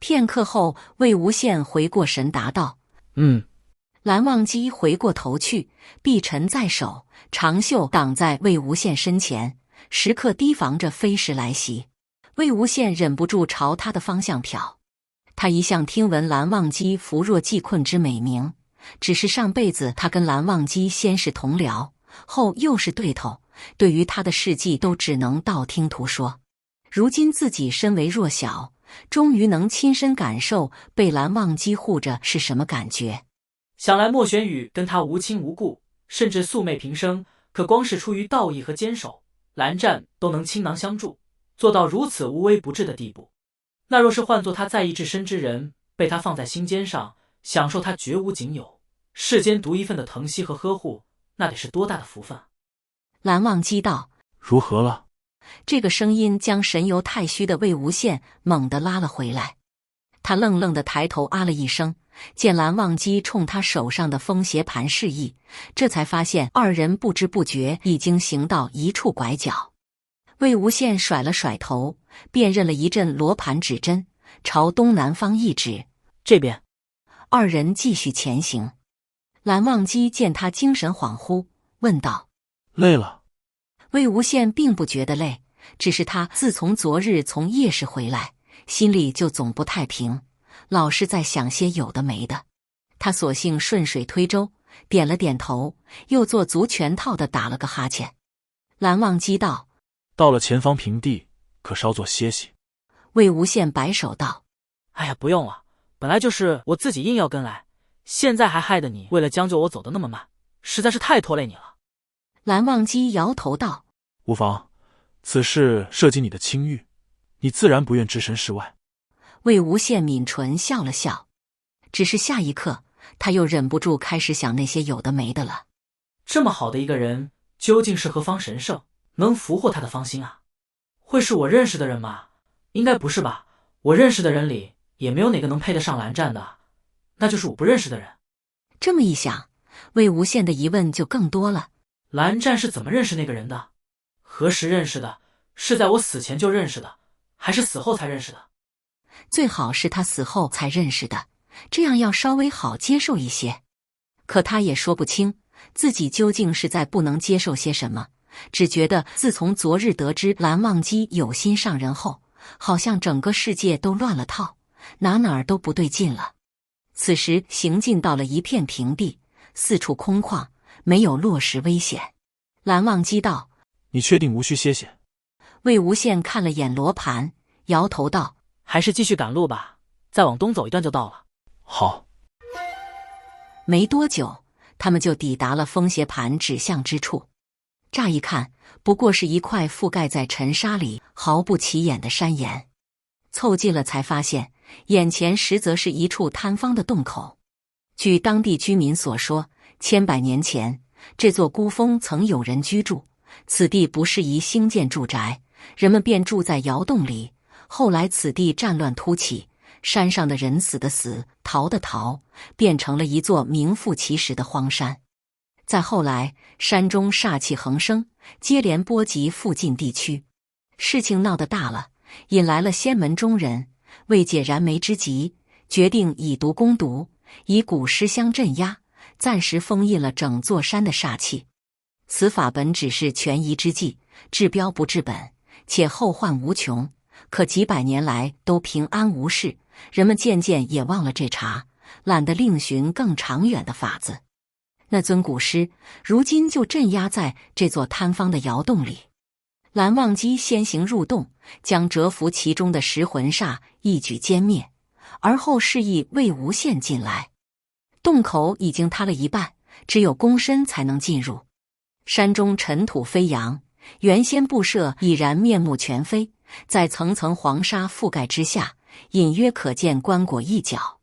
片刻后，魏无羡回过神答道：“蓝忘机回过头去，碧尘在手，长袖挡在魏无羡身前，时刻提防着飞石来袭。魏无羡忍不住朝他的方向瞟。他一向听闻蓝忘机扶弱济困之美名，只是上辈子他跟蓝忘机先是同僚，后又是对头，对于他的事迹都只能道听途说。如今自己身为弱小，终于能亲身感受被蓝忘机护着是什么感觉。想来莫玄羽跟他无亲无故，甚至素昧平生，可光是出于道义和坚守，蓝湛都能倾囊相助，做到如此无微不至的地步。那若是换作他在意至深之人，被他放在心尖上，享受他绝无仅有、世间独一份的疼惜和呵护，那得是多大的福分。蓝忘机道：“如何了？”这个声音将神游太虚的魏无羡猛地拉了回来。他愣愣地抬头啊了一声，见蓝忘机冲他手上的风邪盘示意，这才发现二人不知不觉已经行到一处拐角。魏无羡甩了甩头，辨认了一阵罗盘指针，朝东南方一指：“这边。”二人继续前行。蓝忘机见他精神恍惚，问道：“累了？”魏无羡并不觉得累，只是他自从昨日从夜市回来，心里就总不太平，老是在想些有的没的。他索性顺水推舟，点了点头，又做足全套的打了个哈欠。蓝忘机道：“到了前方平地，可稍作歇息。”魏无羡摆手道：“哎呀，不用了，本来就是我自己硬要跟来，现在还害得你为了将就我走得那么慢，实在是太拖累你了。”蓝忘机摇头道：“无妨，此事涉及你的清誉，你自然不愿置身事外。”魏无羡抿唇笑了笑，只是下一刻他又忍不住开始想那些有的没的了。这么好的一个人，究竟是何方神圣，能俘获他的芳心啊？会是我认识的人吗？应该不是吧，我认识的人里也没有哪个能配得上蓝湛的，那就是我不认识的人。这么一想，魏无羡的疑问就更多了。蓝湛是怎么认识那个人的？何时认识的？是在我死前就认识的，还是死后才认识的？最好是他死后才认识的，这样要稍微好接受一些。可他也说不清自己究竟是在不能接受些什么，只觉得自从昨日得知蓝忘机有心上人后，好像整个世界都乱了套，哪儿都不对劲了。此时行进到了一片平地，四处空旷，没有落石危险。蓝忘机道：“你确定无需歇歇？”魏无羡看了眼罗盘，摇头道：“还是继续赶路吧，再往东走一段就到了。”好。没多久，他们就抵达了风邪盘指向之处。乍一看，不过是一块覆盖在尘沙里毫不起眼的山岩。凑近了才发现，眼前实则是一处塌方的洞口。据当地居民所说，千百年前，这座孤峰曾有人居住，此地不适宜兴建住宅，人们便住在窑洞里。后来此地战乱突起，山上的人死的死，逃的逃，变成了一座名副其实的荒山。再后来，山中煞气横生，接连波及附近地区，事情闹得大了，引来了仙门中人。为解燃眉之急，决定以毒攻毒，以蛊尸相镇压，暂时封印了整座山的煞气。此法本只是权宜之计，治标不治本，且后患无穷。可几百年来都平安无事，人们渐渐也忘了这茬，懒得另寻更长远的法子。那尊蛊尸如今就镇压在这座塌方的窑洞里。蓝忘机先行入洞，将蛰伏其中的食魂煞一举歼灭，而后示意魏无羡进来。洞口已经塌了一半，只有躬身才能进入。山中尘土飞扬，原先布设已然面目全非，在层层黄沙覆盖之下，隐约可见棺椁一角。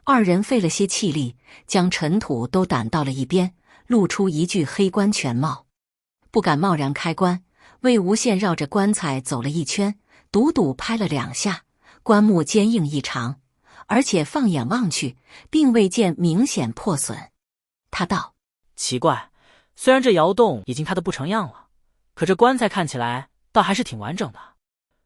二人费了些气力，将尘土都掸到了一边，露出一具黑棺全貌。不敢贸然开棺，魏无羡绕着棺材走了一圈，笃笃拍了2下，棺木坚硬异常，而且放眼望去，并未见明显破损。他道：“奇怪，虽然这窑洞已经塌得不成样了，可这棺材看起来倒还是挺完整的。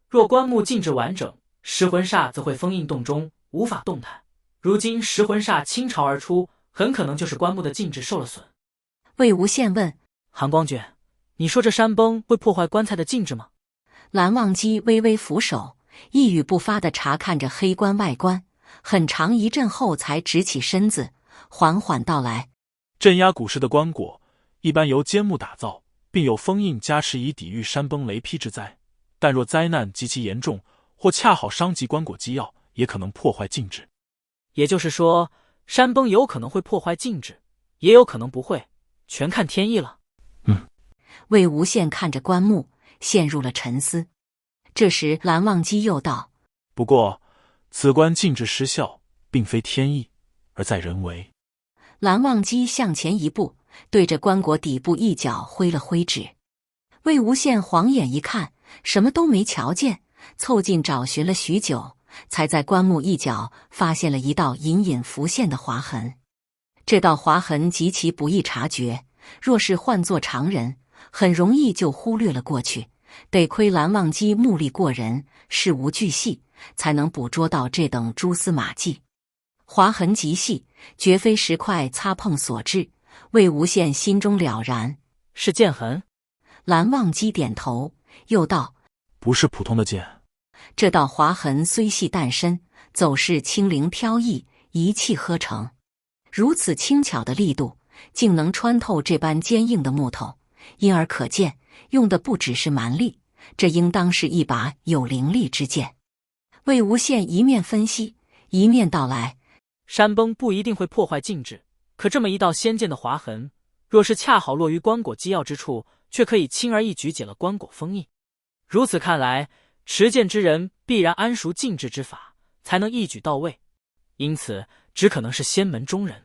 若棺木静止完整，食魂煞则会封印洞中，无法动弹。如今食魂煞倾巢而出，很可能就是棺木的静止受了损。魏无羡问：韩光觉，你说这山崩会破坏棺材的静止吗？蓝忘机微微俯首，一语不发地查看着黑棺外观，很长一阵后才直起身子，缓缓道来：镇压古尸的棺椁一般由坚木打造，并有封印加持以抵御山崩雷劈之灾，但若灾难极其严重，或恰好伤及棺椁机要，也可能破坏静止。也就是说，山崩有可能会破坏静止，也有可能不会，全看天意了。魏无羡看着棺木，陷入了沉思。这时蓝忘机又道：不过此棺静止失效，并非天意，而在人为。蓝忘机向前一步，对着棺椁底部一角挥了挥指。魏无羡晃眼一看，什么都没瞧见，凑近找寻了许久，才在棺木一角发现了一道隐隐浮现的划痕。这道划痕极其不易察觉，若是换作常人，很容易就忽略了过去，得亏蓝忘机目力过人，事无巨细，才能捕捉到这等蛛丝马迹。划痕极细，绝非石块擦碰所致。魏无羡心中了然，是剑痕。蓝忘机点头，又道：不是普通的剑。这道划痕虽细但深，走势轻灵飘逸，一气呵成。如此轻巧的力度，竟能穿透这般坚硬的木头，因而可见，用的不只是蛮力，这应当是一把有灵力之剑。魏无羡一面分析，一面道来：山崩不一定会破坏静止，可这么一道仙剑的划痕，若是恰好落于棺椁机要之处，却可以轻而易举解了棺椁封印。如此看来，持剑之人必然谙熟静止之法，才能一举到位，因此只可能是仙门中人。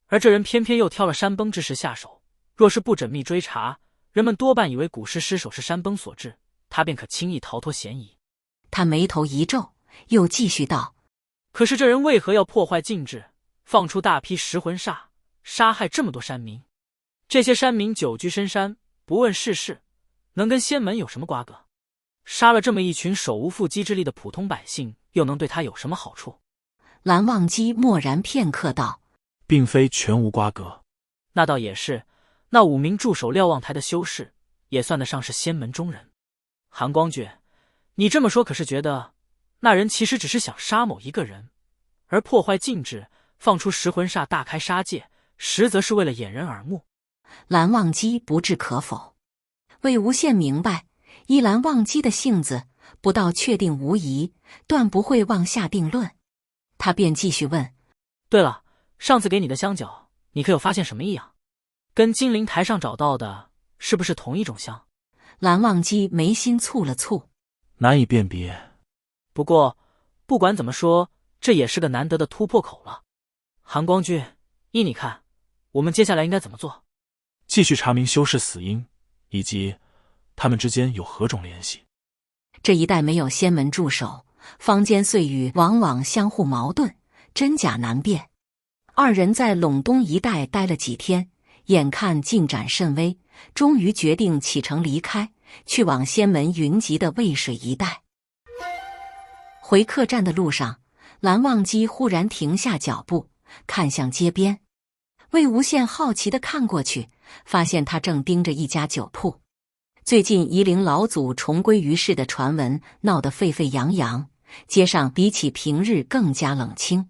而这人偏偏又挑了山崩之时下手，若是不缜密追查，人们多半以为古尸失手是山崩所致，他便可轻易逃脱嫌疑。他眉头一皱，又继续道：可是这人为何要破坏静止，放出大批食魂煞，杀害这么多山民？这些山民久居深山，不问世事，能跟仙门有什么瓜葛？杀了这么一群手无缚鸡之力的普通百姓，又能对他有什么好处？蓝忘机默然片刻道：并非全无瓜葛。那倒也是，那5名驻守瞭望台的修士，也算得上是仙门中人。韩光觉，你这么说可是觉得，那人其实只是想杀某一个人，而破坏静止，放出食魂煞大开杀戒，实则是为了掩人耳目？蓝忘机不置可否。魏无羡明白，依蓝忘机的性子，不到确定无疑，断不会妄下定论。他便继续问：对了，上次给你的香角，你可有发现什么异样？跟金陵台上找到的是不是同一种香？蓝忘机眉心蹙了蹙，难以辨别。不过不管怎么说，这也是个难得的突破口了。韩光君，依你看，我们接下来应该怎么做？继续查明修士死因，以及他们之间有何种联系。这一带没有仙门驻守，坊间碎语往往相互矛盾，真假难辨。二人在陇东一带待了几天，眼看进展甚微，终于决定启程离开，去往仙门云集的渭水一带。回客栈的路上，蓝忘机忽然停下脚步，看向街边。魏无羡好奇地看过去，发现他正盯着一家酒铺。最近夷陵老祖重归于世的传闻闹得沸沸扬扬，街上比起平日更加冷清。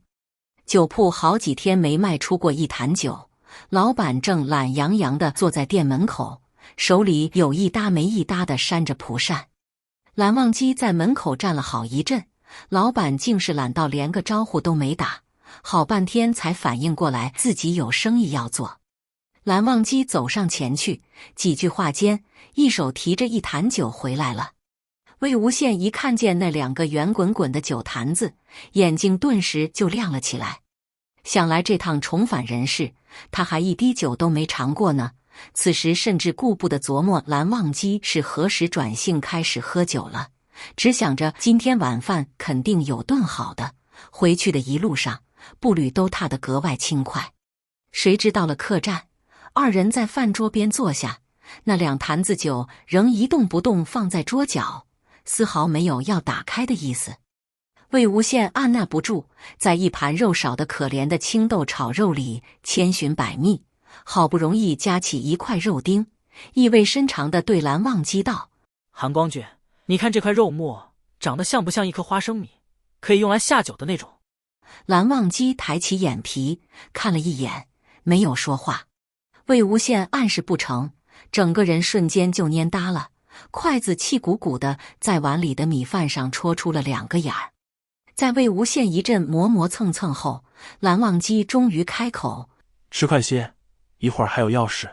酒铺好几天没卖出过一坛酒，老板正懒洋洋地坐在店门口，手里有一搭没一搭地扇着蒲扇。蓝忘机在门口站了好一阵，老板竟是懒到连个招呼都没打，好半天才反应过来自己有生意要做。蓝忘机走上前去，几句话间，一手提着一坛酒回来了。魏无羡一看见那2个圆滚滚的酒坛子，眼睛顿时就亮了起来。想来这趟重返人世，他还一滴酒都没尝过呢。此时甚至顾不得琢磨蓝忘机是何时转性开始喝酒了，只想着今天晚饭肯定有顿好的，回去的一路上步履都踏得格外轻快。谁知到了客栈，二人在饭桌边坐下，那2坛子酒仍一动不动放在桌角，丝毫没有要打开的意思。魏无羡按捺不住，在一盘肉少得可怜的青豆炒肉里千寻百觅，好不容易夹起一块肉丁，意味深长地对蓝忘机道：“韩光俊，你看这块肉末长得像不像一颗花生米，可以用来下酒的那种？”蓝忘机抬起眼皮看了一眼，没有说话。魏无羡暗示不成，整个人瞬间就蔫耷了，筷子气鼓鼓的在碗里的米饭上戳出了2个眼儿。在魏无羡一阵磨磨蹭蹭后，蓝忘机终于开口：“吃快些，一会儿还有要事。”